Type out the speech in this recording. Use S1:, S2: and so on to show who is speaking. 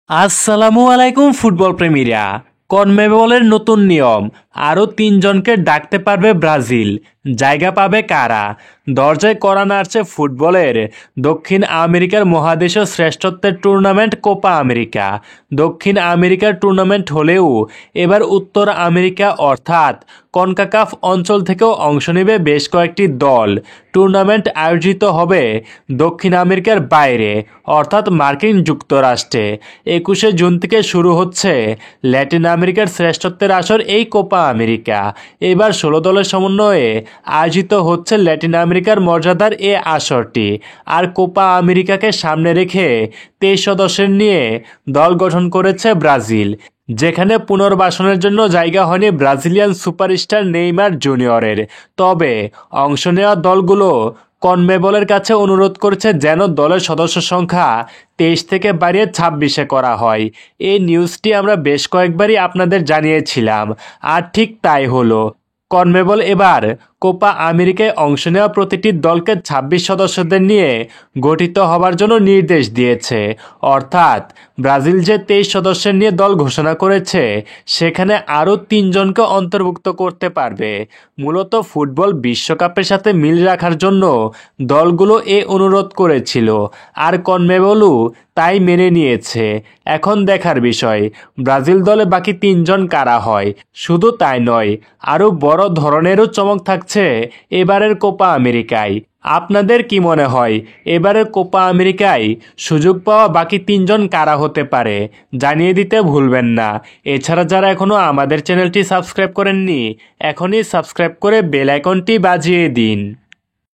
S1: আসসালামু আলাইকুম ফুটবল প্রেমীরা। কনমেবলের নতুন নিয়ম, আরও 3 জনকে ডাকতে পারবে ব্রাজিল। জায়গা পাবে কারা? দরজায় কড়া নাড়ছে ফুটবলের। দক্ষিণ আমেরিকার মহাদেশীয় শ্রেষ্ঠত্বের টুর্নামেন্ট কোপা আমেরিকা। দক্ষিণ আমেরিকার টুর্নামেন্ট হলেও এবার উত্তর আমেরিকা অর্থাৎ কনকাকাফ অঞ্চল থেকেও অংশ নেবে বেশ কয়েকটি দল। টুর্নামেন্ট আয়োজিত হবে দক্ষিণ আমেরিকার বাইরে অর্থাৎ মার্কিন যুক্তরাষ্ট্রে। 21শে জুন থেকে শুরু হচ্ছে ল্যাটিন আমেরিকার শ্রেষ্ঠত্বের আসর এই কোপা আমেরিকা। এবার 16 দলের সমন্বয়ে আয়োজিত হচ্ছে ল্যাটিন আমেরিকার মর্যাদার এ আসরটি। আর কোপা আমেরিকাকে সামনে রেখে 23 সদস্যের নিয়ে দল গঠন করেছে ব্রাজিল, যেখানে পুনর্বাসনের জন্য জায়গা হয়নি ব্রাজিলিয়ান সুপারস্টার নেইমার জুনিয়রের। তবে অংশ নেওয়া দলগুলো কনমেবলের কাছে অনুরোধ করেছে যেন দলের সদস্য সংখ্যা 23 থেকে বাড়িয়ে 26-এ করা হয়। এই নিউজটি আমরা বেশ কয়েকবারই আপনাদের জানিয়েছিলাম, আর ঠিক তাই হলো। কনমেবল এবার কোপা আমেরিকায় অংশ নেওয়া প্রতিটি দলকে 26 সদস্যদের নিয়ে গঠিত হবার জন্য নির্দেশ দিয়েছে। অর্থাৎ ব্রাজিল যে 23 সদস্যের নিয়ে দল ঘোষণা করেছে, সেখানে আরও 3 জনকে অন্তর্ভুক্ত করতে পারবে। মূলত ফুটবল বিশ্বকাপের সাথে মিল রাখার জন্য দলগুলো এ অনুরোধ করেছিল, আর কনমেবলও তাই মেনে নিয়েছে। এখন দেখার বিষয় ব্রাজিল দলে বাকি 3 জন কারা হয়। শুধু তাই নয়, আরও বড় ধরনেরও চমক থাকছে এবারের কোপা আমেরিকায়। আপনাদের কি মনে হয় এবারের কোপা আমেরিকায় সুযোগ পাওয়া বাকি 3 জন কারা হতে পারে? জানিয়ে দিতে ভুলবেন না। এছাড়া যারা এখনও আমাদের চ্যানেলটি সাবস্ক্রাইব করেননি, এখনই সাবস্ক্রাইব করে বেল আইকনটি বাজিয়ে দিন।